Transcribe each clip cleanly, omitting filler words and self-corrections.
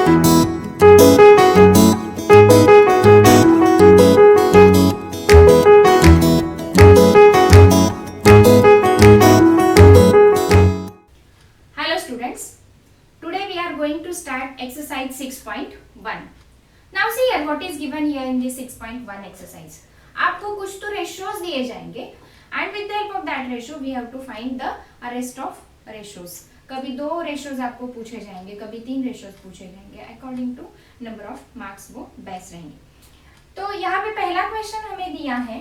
Hello students, today we are going to start exercise 6.1. Now see here what is given here in this 6.1 exercise. आपको कुछ तो ratios दिए जाएंगे and with the help of that ratio we have to find the rest of ratios. कभी 2 ratios आपको पूछे जाएंगे, कभी 3 ratios पूछे जाएंगे, according to number of marks वो बेस रहेंगे. तो यहाँ पे पहला क्वेश्चन हमें दिया है,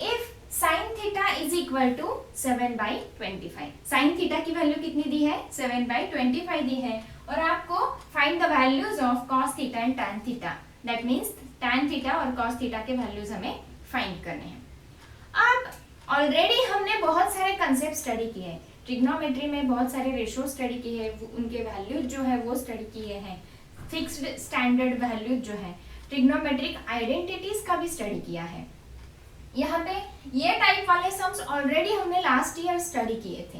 if sin theta is equal to 7/25. Sine theta की वैल्यू कितनी दी है? 7/25 दी है और आपको find the values of cos theta and tan theta. That means tan theta और cos थीटा के वैल्यूज हमें फाइंड करने हैं. अब ऑलरेडी हमने बहुत सारे कंसेप्ट स्टडी किए हैं, ट्रिग्नोमेट्री में बहुत सारे रेशियो स्टडी किए हैं, उनके वैल्यूज जो है वो स्टडी किए हैं, फिक्स्ड स्टैंडर्ड वैल्यूज जो है, ट्रिग्नोमेट्रिक आइडेंटिटीज का भी स्टडी किया है. यहाँ पे ये टाइप वाले सम्स ऑलरेडी हमने लास्ट ईयर स्टडी किए थे.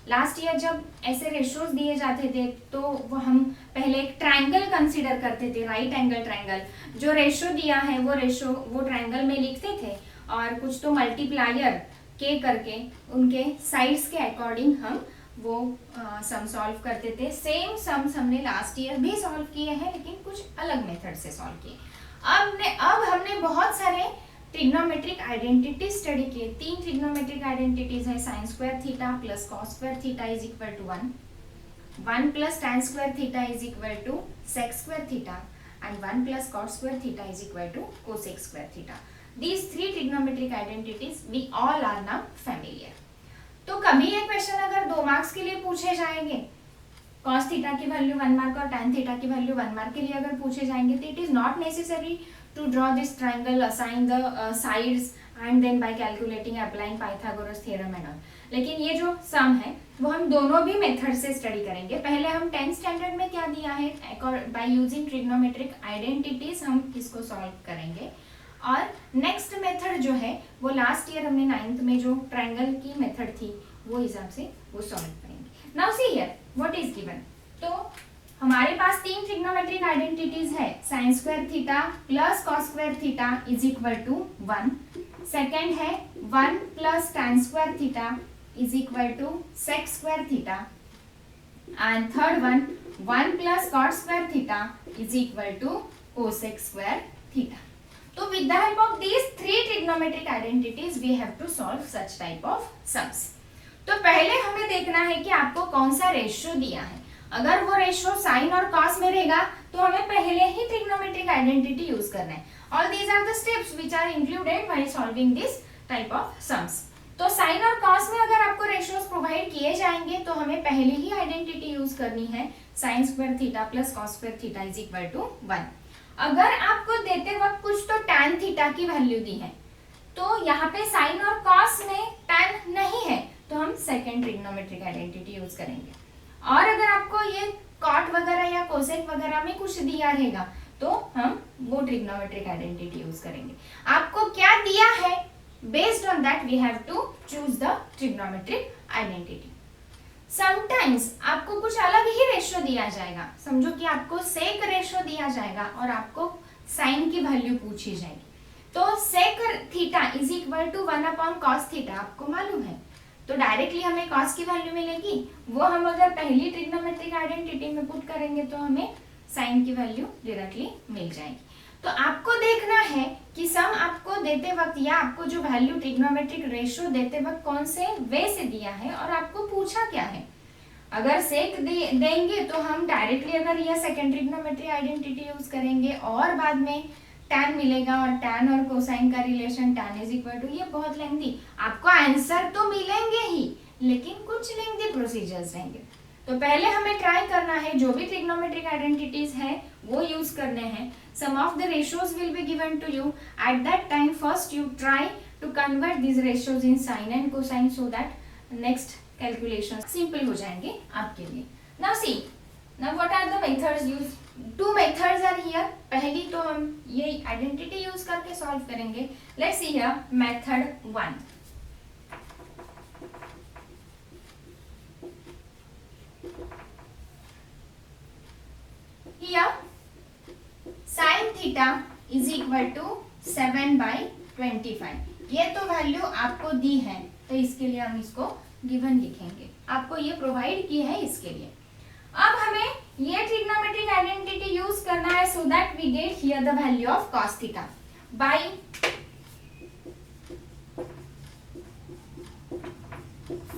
लास्ट ईयर जब ऐसे रेशियोज दिए जाते थे तो वो हम पहले एक ट्रायंगल कंसीडर करते थे, राइट एंगल ट्रायंगल. जो रेशियो दिया है वो रेशियो वो ट्रायंगल में लिखते थे और कुछ तो मल्टीप्लायर के करके उनके साइड्स के अकॉर्डिंग हम वो सम सॉल्व करते थे. सेम सम्स हमने लास्ट ईयर भी सॉल्व किए हैं लेकिन कुछ अलग मेथड से सॉल्व किए. अब हमने बहुत सारे ट्रिग्नोमेट्रिक आइडेंटिटीज स्टडी किए. 3 ट्रिग्नोमेट्रिक आइडेंटिटीज है, sine square theta plus cos square theta is equal to 1 plus tan square theta is equal to sec square theta and 1 plus cos square theta is equal to cosec square theta. These 3 trigonometric identities we all are now familiar. तो कभी ये question अगर 2 marks के लिए पूछे जाएंगे, cos theta की value 1 mark और tan थीटा की वैल्यू 1 मार्क के लिए अगर पूछे जाएंगे तो it is not necessary to draw this triangle, assign the sides and then by calculating applying Pythagoras theorem and all. लेकिन ये जो सम है वो हम दोनों भी मेथड से स्टडी करेंगे. पहले हम 10th स्टैंडर्ड में क्या दिया है, बाय यूजिंग ट्रिग्नोमेट्रिक आइडेंटिटीज हम इसको सॉल्व करेंगे और नेक्स्ट मेथड जो है वो लास्ट ईयर हमने 9th में जो ट्रायंगल की मेथड थी वो हिसाब से वो सॉल्व करेंगे. Now see here what is given. तो हमारे पास 3 ट्रिग्नोमेट्रिक आइडेंटिटीज है, sine square theta plus cos square theta is equal to 1. Second है 1 plus tan square theta is equal to sec square theta and third one 1 plus cot square theta is equal to cosec square theta. तो with the help of these 3 trigonometric identities we have to solve such type of sums. तो पहले हमें देखना है कि आपको कौन सा रेशियो दिया है. अगर वो रेशियो साइन और कॉस में रहेगा तो हमें पहले ही ट्रिग्नोमेट्रिक आइडेंटिटी यूज करना है. All these are the steps which are included while solving this type of sums. तो साइन और कॉस में अगर आपको रेशियोज प्रोवाइड किए जाएंगे तो हमें पहले ही आइडेंटिटी यूज करनी है, sine square theta plus cos square theta is equal to 1. अगर आपको देते वक्त कुछ तो tan थीटा की वैल्यू दी है तो यहाँ पे साइन और कॉस में tan नहीं है तो हम सेकेंड ट्रिग्नोमेट्रिक आइडेंटिटी यूज करेंगे. और अगर आपको ये कॉट वगैरह या कोसेक वगैरह में कुछ दिया रहेगा तो हम वो ट्रिग्नोमेट्रिक आइडेंटिटी यूज करेंगे. आपको क्या दिया है, based on that we have to choose the trigonometric identity. Sometimes आपको कुछ अलग ही रेशियो दिया जाएगा. समझो कि आपको सेक रेशियो दिया जाएगा और आपको साइन की वैल्यू पूछी जाएगी. तो sec theta is equal to 1/cos theta आपको मालूम है तो डायरेक्टली हमें cos की वैल्यू मिलेगी. वो हम अगर पहली ट्रिग्नोमेट्रिक आइडेंटिटी में पुट करेंगे तो हमें साइन की वैल्यू डायरेक्टली मिल जाएगी. तो आपको देखना है कि सम आपको देते वक्त या आपको जो वैल्यू ट्रिग्नोमेट्रिक रेशियो देते वक्त कौन से वे से दिया है और आपको पूछा क्या है. अगर सेक देंगे तो हम डायरेक्टली अगर यह सेकेंड ट्रिग्नोमेट्रिक आइडेंटिटी यूज करेंगे और बाद में tan मिलेगा और tan और कोसाइन का relation tan is equal to, ये बहुत लेंथी. आपको आंसर तो मिलेंगे ही लेकिन कुछ लेंथी प्रोसीजर्स रहेंगे. तो पहले हमें ट्राई करना है जो भी ट्रिग्नोमेट्रिक आइडेंटिटीज है वो यूज करने हैं. Some of the ratios will be given to you. At that time first you try to convert this ratios in sine and cosine so that next calculation simple हो जाएंगे आपके लिए. Now see, now what are the methods use. 2 methods are here. पहली तो हम ये identity use करके solve करेंगे. Let's see here method 1. Here sine theta is equal to 7/25। ये तो वैल्यू आपको दी है, तो इसके लिए हम इसको गिवन लिखेंगे, आपको ये प्रोवाइड की है इसके लिए। अब हमें ये ट्रिग्नोमेट्रिक आइडेंटिटी यूज करना है so that we get here the value of cos theta by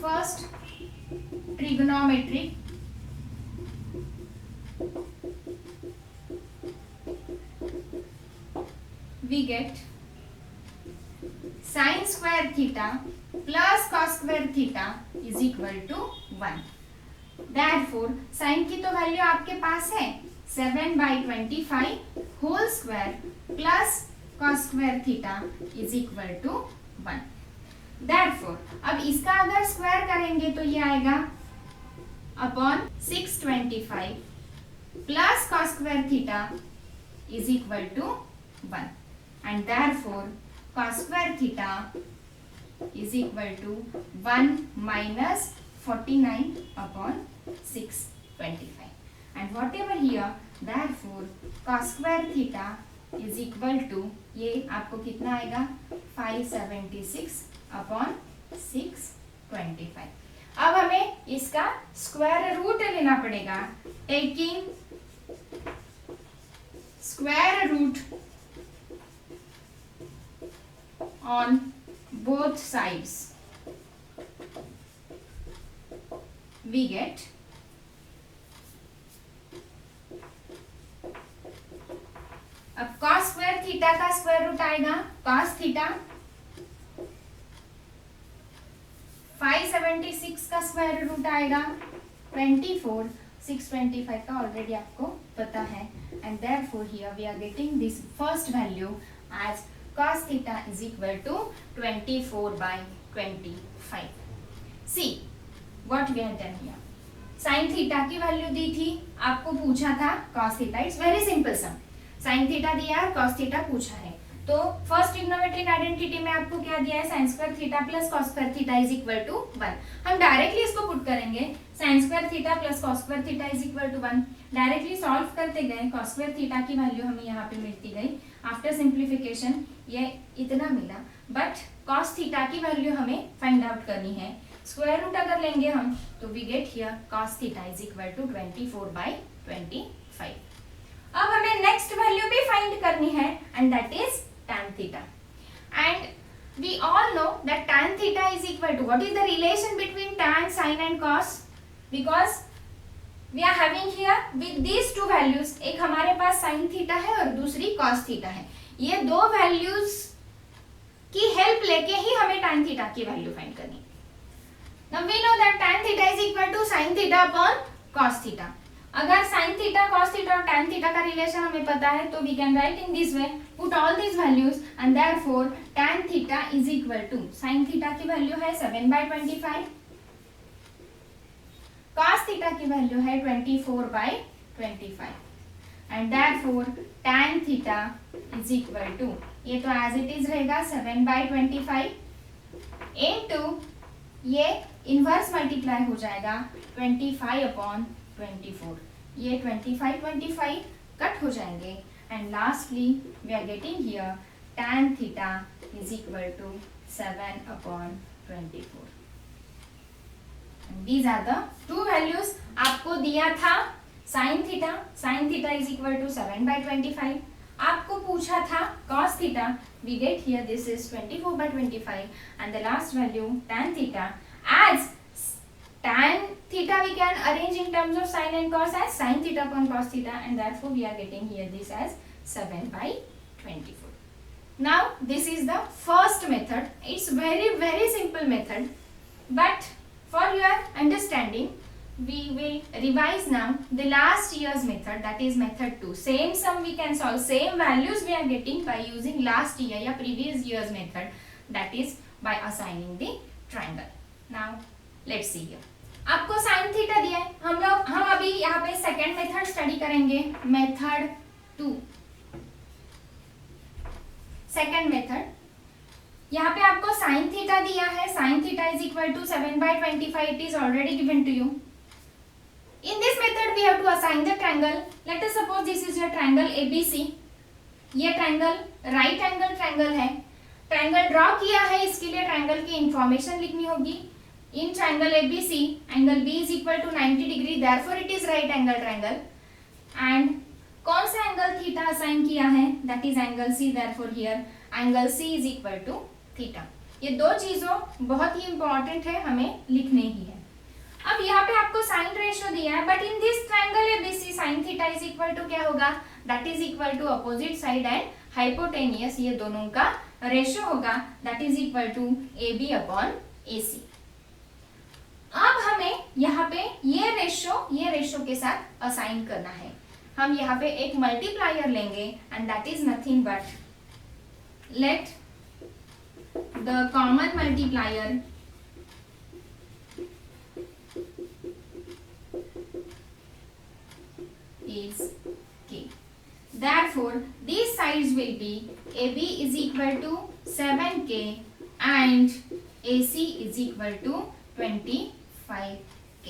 first trigonometric we get sin square theta plus cos square theta is equal to 1. Therefore, sin की तो वैल्यू आपके पास है 7/25 whole square plus cos square theta is equal to 1. Therefore, अब इसका अगर square करेंगे तो ये आएगा upon 625 plus cos square theta is equal to 1. And therefore cos square theta is equal to 1 minus 49 upon 625. And whatever here, therefore cos square theta is equal to, ये आपको कितना आएगा 576 upon 625. अब हमें इसका स्क्वायर रूट लेना पड़ेगा, taking square root on both sides we get अब cos स्क्वायर थीटा का स्क्वायर रूट आएगा cos थीटा, 576 का स्क्वायर रूट आएगा 24, 625 का ऑलरेडी आपको पता है, and therefore here we are getting this first value as cos theta is equal to 24/25. See what we have done here. sin theta की value दी थी, आपको पूछा था cos theta. It's very simple sum. sin theta दिया है, cos theta पूछा है, तो फर्स्ट ट्रिग्नोमेट्रिक आइडेंटिटी में आपको क्या दिया है sin square theta plus cos square theta is equal to 1. हम डायरेक्टली इसको पुट करेंगे sin square theta plus cos square theta is equal to 1. Directly solve करते गए cos square theta की वैल्यू हमें यहाँ पे मिलती गई, आफ्टर सिंप्लीफिकेशन ये इतना मिला, बट cos थीटा की वैल्यू हमें फाइंड आउट करनी है, स्क्वायर रूट अगर लेंगे हम तो we get here cos theta is equal to 24/25. अब हमें नेक्स्ट वैल्यू भी फाइंड करनी है and that is tan theta, and we all know that tan theta is equal to, what is the relation between tan, sin and cos, because we are having here with these two values, एक हमारे पास sin theta है और दूसरी cos theta है, ये दो values की help लेके ही हमें tan थीटा की वैल्यू फाइंड करनी। Now we know that tan theta is equal to sin theta upon cos theta. अगर sin theta, cos theta और tan theta का रिलेशन हमें पता है तो we can write in this way, put all these values and therefore tan theta is equal to, sin theta की value है 7/25, cos theta की वैल्यू है 24/25 and therefore tan theta is equal to, ये तो as it is रहेगा 7/25 into ये inverse multiply हो जाएगा 25/24, ये 25 कट हो जाएंगे and lastly we are getting here tan theta is equal to 7/24. These are the two values आपको दिया था sin theta is equal to 7/25, आपको पूछा था cos theta, we get here this is 24/25 and the last value tan theta. As tan theta we can arrange in terms of sin and cos as sin theta upon cos theta and therefore we are getting here this as 7/24. Now this is the first method. It's very simple method, but for your understanding we will revise now the last year's method, that is method 2. Same sum we can solve, same values we are getting by using last year या previous year's method, that is by assigning the triangle. Now let's see here. आपको sin theta दिया है, हम अभी यहाँ पे second method study करेंगे, method 2, second method. यहाँ पे आपको sin थीटा दिया है, sin theta is equal to 7/25, it is already given to you. In this method we have to assign the triangle. Let us suppose this is your triangle ABC. ये triangle right angle triangle है. Triangle draw किया है, इसके लिए triangle की information लिखनी होगी. In triangle ABC, angle B is equal to 90 degree, therefore it is right angle triangle. And कौन सा एंगल थीटा असाइन किया है? That is angle C. therefore here angle C is equal to theta. ये दो चीजों बहुत ही important है, हमें लिखने ही है. अब यहाँ पे आपको साइन रेशियो दिया है, but in this triangle ABC sine theta is equal to क्या होगा? That is equal to opposite side and hypotenuse, ये दोनों का रेशियो होगा. That is equal to AB upon AC. अब हमें यहाँ पे ये रेशियो के साथ असाइन करना है. हम यहाँ पे एक मल्टीप्लायर लेंगे and that is nothing but let the common multiplier is K. Therefore, these sides will be AB is equal to 7K and AC is equal to 25K.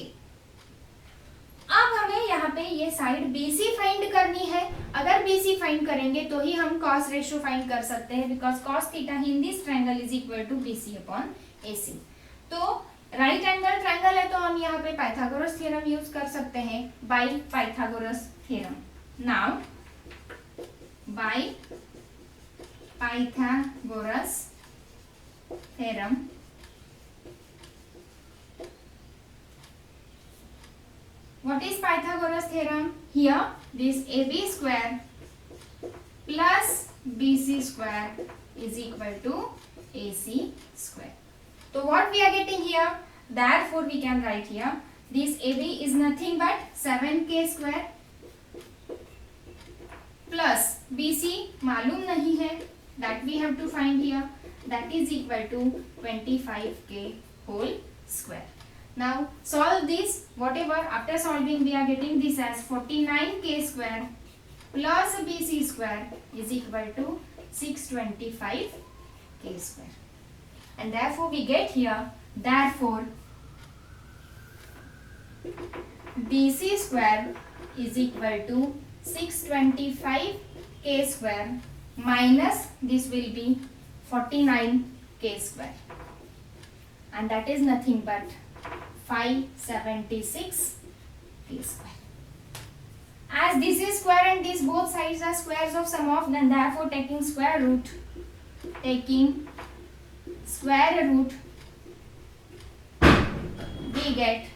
अब हमें यहाँ पे ये साइड BC फाइंड करनी है. अगर BC find करेंगे तो ही हम cos रेशियो फाइंड कर सकते हैं, because cos theta in this triangle is equal to BC upon AC. तो राइट एंगल ट्रायंगल है तो हम यहाँ पे पाइथागोरस थ्योरम यूज कर सकते हैं. By Pythagoras theorem. Now by Pythagoras theorem what is Pythagoras theorem? Here this AB square plus BC square is equal to AC square. So what we are getting here? Therefore we can write here this AB is nothing but 7K square plus BC मालूम नहीं है, that we have to find here, that is equal to 25K whole square. Now solve this. Whatever after solving we are getting this as 49K square plus BC square is equal to 625K square. And therefore we get here, therefore BC square is equal to 625K square minus this will be 49K square, and that is nothing but 576K square. As this is square and these both sides are squares of sum of, then therefore taking square root we get,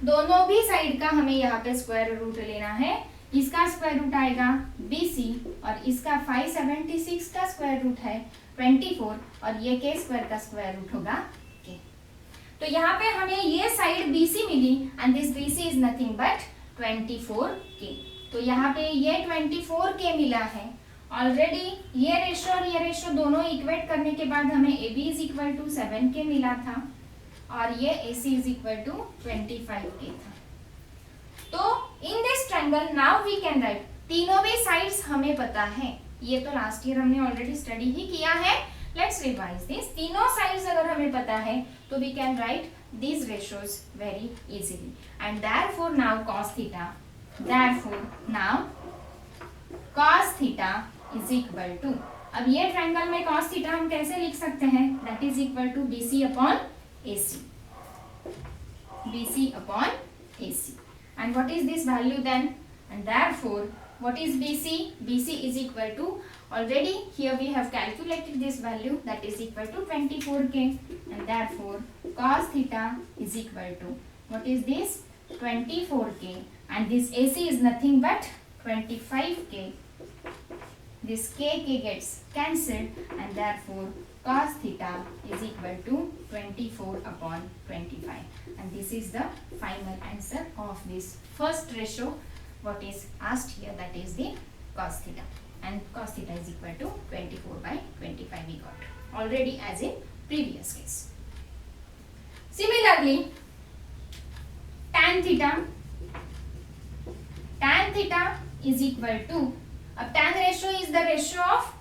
दोनों भी side का हमें यहाँ पे square root लेना है. इसका square root आएगा BC और इसका 576 का स्क्वायर रूट है 24 और ये K स्क्वायर का स्क्वायर रूट होगा K. तो यहाँ पे हमें ये साइड BC मिली and this BC is nothing but 24K. तो यहाँ पे ये 24K मिला है. ऑलरेडी ये रेशियो और ये रेशियो दोनों इक्वेट करने के बाद हमें AB is equal to 7K मिला था और ये AC is equal to 25K था. तो in this triangle now we can write, तीनों भी साइड्स हमें पता है, ये तो लास्ट ईयर हमने ऑलरेडी स्टडी ही किया है. Let's revise this. तीनों साइड्स अगर हमें पता है तो we can write these ratios very easily, and therefore now cos theta, therefore now cos theta is equal to, अब ये ट्रायंगल में cos theta हम कैसे लिख सकते हैं? that is equal to BC upon AC, BC upon AC. And what is this value then? And therefore what is BC? BC is equal to, already here we have calculated this value, that is equal to 24K, and therefore cos theta is equal to, what is this? 24K, and this AC is nothing but 25K. This K gets cancelled, and therefore cos theta is equal to 24 upon 25, and this is the final answer of this first ratio what is asked here, that is the cos theta, and cos theta is equal to 24 by 25 we got already as in previous case. Similarly tan theta is equal to, अब tan ratio is the ratio of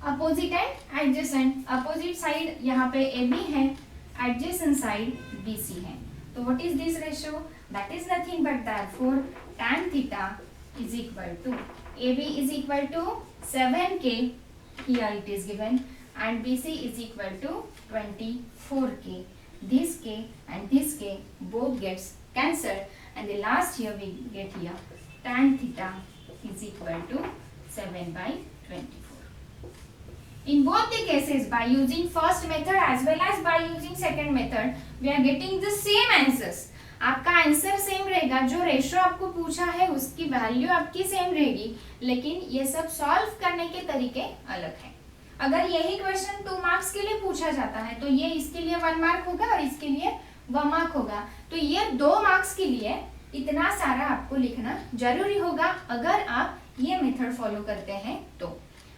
opposite and adjacent. opposite side यहाँ पे AB है, adjacent side BC है. तो what is this ratio? that is nothing but therefore tan theta is equal to AB is equal to 7k, here it is given, and BC is equal to 24k. This k and this k both gets cancelled, and the last here we get here tan theta is equal to 7 by 24. In both the cases, by using first method as well as by using second method, we are getting the same answers. आपका answer same रहेगा, जो ratio आपको पूछा है उसकी value आपकी same रहेगी, लेकिन ये सब सॉल्व करने के तरीके अलग हैं. अगर यही क्वेश्चन 2 मार्क्स के लिए पूछा जाता है तो ये इसके लिए 1 मार्क होगा और इसके लिए 1 मार्क होगा. तो ये 2 मार्क्स के लिए इतना सारा आपको लिखना जरूरी होगा अगर आप ये मेथड फॉलो करते हैं तो.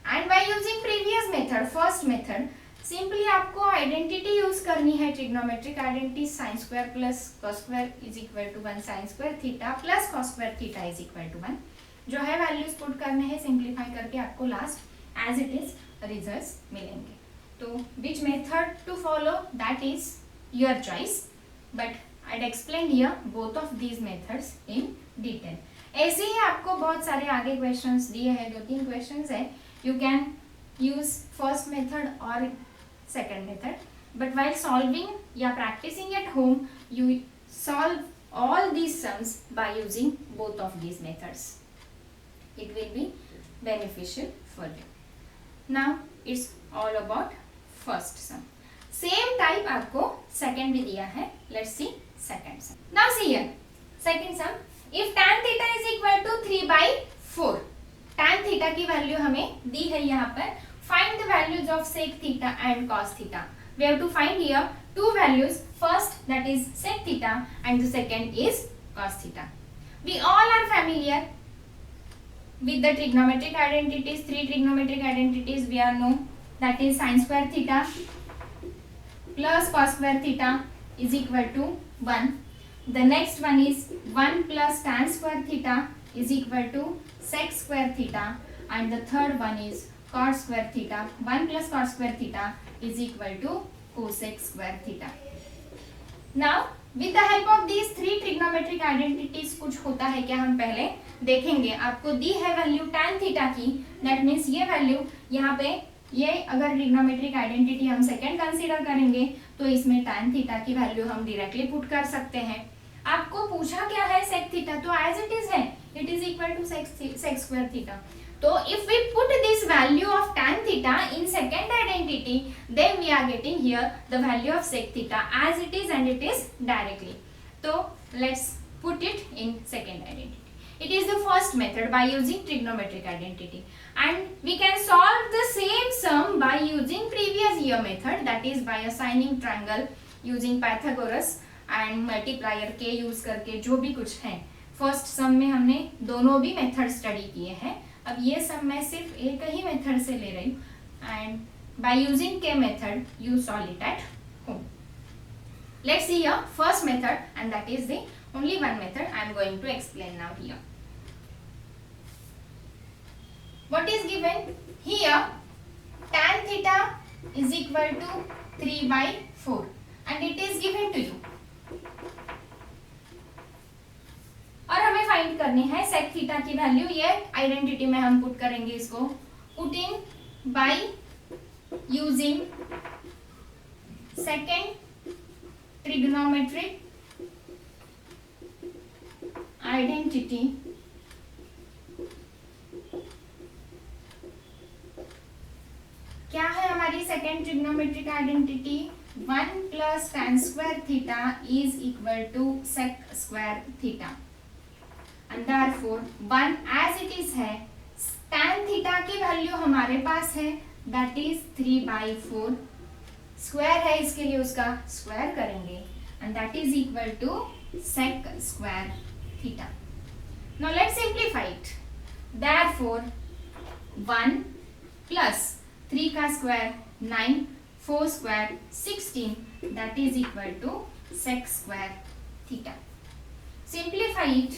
And by using previous method, first method, simply आपको आइडेंटिटी यूज करनी है, trigonometric identity sin square plus cos square is equal to 1 sin square theta plus cos square theta is equal to 1. जो है values put करने हैं, simplify करके आपको last as it is results मिलेंगे. तो which method to follow that is your choice, but I'd explained here both of these methods in detail. ऐसे ही आपको बहुत सारे आगे क्वेश्चंस दिए हैं, 2-3 क्वेश्चंस है. You can use first method or second method, but while solving या practicing at home, you solve all these sums by using both of these methods. It will be beneficial for you. Now it's all about first sum. Same type आपको second भी दिया है. Let's see second sum. Now see here, second sum. If tan theta is equal to 3 by 4, tan theta की value हमें दी है यहाँ पर. Find the values of sec theta and cos theta. We have to find here two values. First, that is sec theta, and the second is cos theta. We all are familiar with the trigonometric identities. 3 trigonometric identities we are know, that is sin square theta plus cos square theta is equal to 1. The next one is 1 plus tan square theta is equal to sec square theta, and the third one is cos square theta. 1 plus cos square theta is equal to cosec square theta. Now with the help of these 3 trigonometric identities कुछ होता है क्या हम पहले देखेंगे. आपको दी है वैल्यू tan थीटा की, दैट मीन्स ये वैल्यू यहाँ पे, ये अगर ट्रिग्नोमेट्रिक आइडेंटिटी हम सेकेंड कंसीडर करेंगे तो इसमें tan थीटा की वैल्यू हम डायरेक्टली पुट कर सकते हैं. आपको पूछा क्या है sec थीटा, तो एज इट इज है, it is equal to sec square theta. तो if we put this value of tan theta in second identity, then we are getting here the value of sec theta as it is, and it is directly. तो let's put it in second identity. It is the first method by using trigonometric identity, and we can solve the same sum by using previous year method, that is by assigning triangle using Pythagoras and multiplier k use करके, जो भी कुछ है. First सम में हमने दोनों भी method study किए हैं. अब ये सम मैं सिर्फ एक ही मेथड से ले रही हूँ, and by using k method you solve it at home. Let's see here first method, and that is the only one method I am going to explain now here. What is given here? Tan theta is equal to 3 by 4, and it is given to you. और हमें find करनी है sec theta की value. ये identity में हम put करेंगे इसको. Put in by using second trigonometric identity. क्या है हमारी second trigonometric identity? 1 plus tan square theta is equal to sec square theta, and therefore 1 as it is है. tan थीटा की वैल्यू हमारे पास है, दैट इज 3 by 4. स्क्वायर है, इसके लिए उसका स्क्वायर करेंगे, and that is equal to sec square theta. Now let's simplify it. Therefore 1 plus 3 का square 9, 4 square 16, that is equal to sec square theta. Simplify it.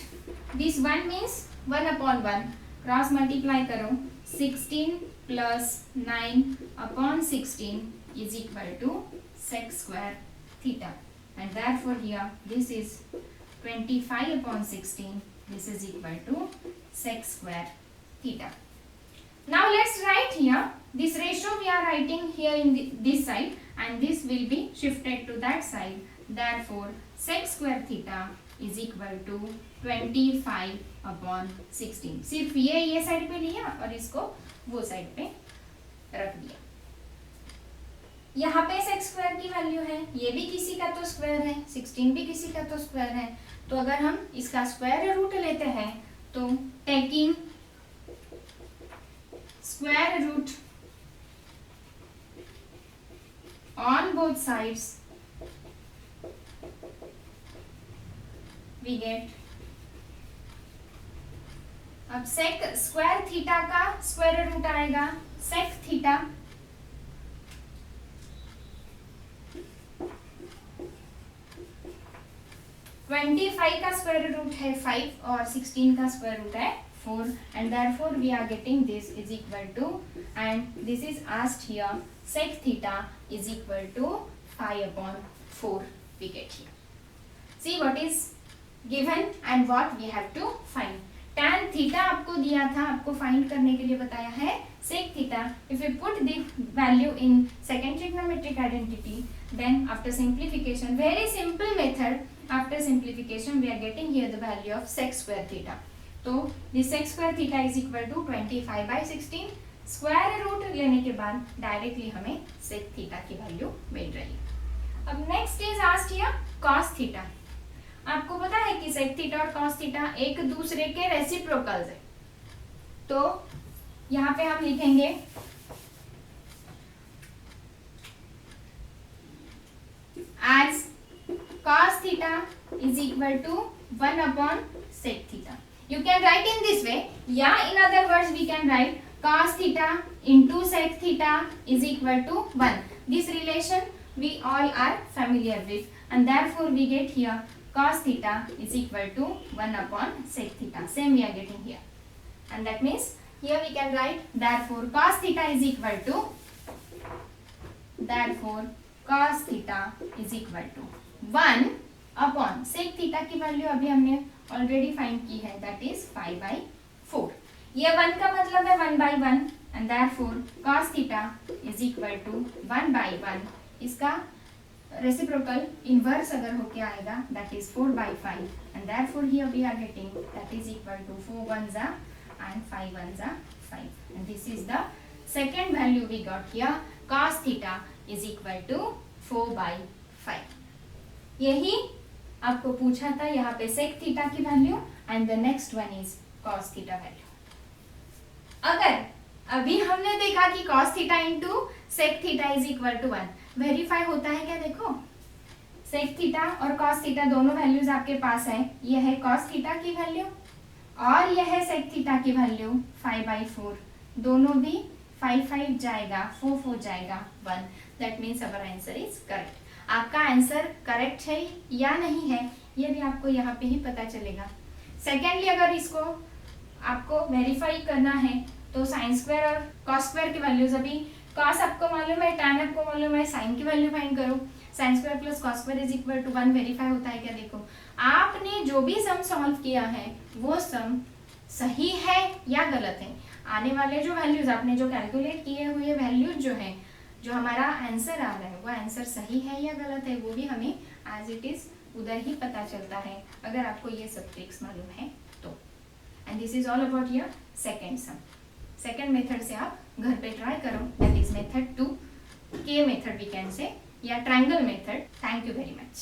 This 1 means 1 upon 1. Cross multiply करो. 16 plus 9 upon 16 is equal to sec square theta. And therefore here this is 25/16. This is equal to sec square theta. Now let's write here this ratio we are writing here in this side, and this will be shifted to that side. Therefore sec square theta is equal to 25/16. सिर्फ ये side पे लिया और इसको वो side पे रख दिया. यहाँ पे सेक स्क्वायर की वैल्यू है, ये भी किसी का तो स्क्वायर है, 16 भी किसी का तो स्क्वायर है. तो अगर हम इसका स्क्वायर रूट लेते हैं तो taking square root on both sides we get. अब सेक स्क्वायर थीटा का स्क्वायर रूट आएगा सेक थीटा, ट्वेंटी फाइव का स्क्वायर रूट है 5 और 16 का स्क्वायर रूट है 4, and therefore we are getting this is equal to, and this is asked here, sec theta is equal to 5/4 we get here. See what is given and what we have to find. tan theta आपको दिया था, आपको find करने के लिए बताया है sec theta. If we put the value in second trigonometric identity, then after simplification, very simple method, after simplification we are getting here the value of sec square theta. तो this sec square theta is equal to 25/16. Square root लेने के बाद directly हमें sec theta की value मिल रही है. अब next is asked here cos theta. आपको पता है कि sec theta और cos theta एक दूसरे के रेसिप्रोकल्स है. तो यहाँ पे हम लिखेंगे as cos theta is equal to 1/sec theta. You can write in this way, yeah, in other words we can write cos theta into sec theta is equal to 1. This relation we all are familiar with, and therefore we get here cos theta is equal to 1/sec theta. Same we are getting here, and that means here we can write therefore cos theta is equal to 1/sec theta की value अभी हमने already find की है, that is 5/4. ये 1 का मतलब है 1/1, and therefore cos theta is equal to 1/1. इसका रेसिप्रोकल इनवर्स अगर होके आएगा that is 4/5, and therefore here we are getting that is equal to 4 1s and 5 1s 5, and this is the second value we got here. cos theta is equal to 4/5. यही आपको पूछा था यहाँ पे sec theta की value, and the next one is cos theta value. अगर अभी हमने देखा कि cos theta into sec theta is equal to 1, verify होता है क्या? देखो sec theta और cos theta दोनों वैल्यूज आपके पास है. ये है cos theta की वैल्यू और यह है sec theta की वैल्यू 5/4. दोनों भी 5 5 जाएगा, 4 4 जाएगा 1. That means our answer is correct. आपका आंसर करेक्ट है या नहीं है ये भी आपको यहाँ पे ही पता चलेगा. सेकेंडली अगर इसको आपको वेरीफाई करना है तो साइन स्क्वायर और कॉस स्क्वायर की वैल्यूज, अभी कॉस आपको मालूम है, टैन आपको मालूम है, साइन की वैल्यू फाइंड करो. Sine square plus cos square is equal to 1 verify होता है क्या? देखो आपने जो भी सम सॉल्व किया है वो सम सही है या गलत है. आने वाले जो वैल्यूज आपने जो कैलकुलेट किए हुए वैल्यूज जो है, जो हमारा आंसर आ रहा है वो आंसर सही है या गलत है, वो भी हमें एज इट इज उधर ही पता चलता है अगर आपको ये सब ट्रिक्स मालूम है तो. And this is all about your second sum. Second method से आप घर पे ट्राई करो, दैट इज मेथड 2, के मेथड वी कैन से, या triangle method. Thank you very much.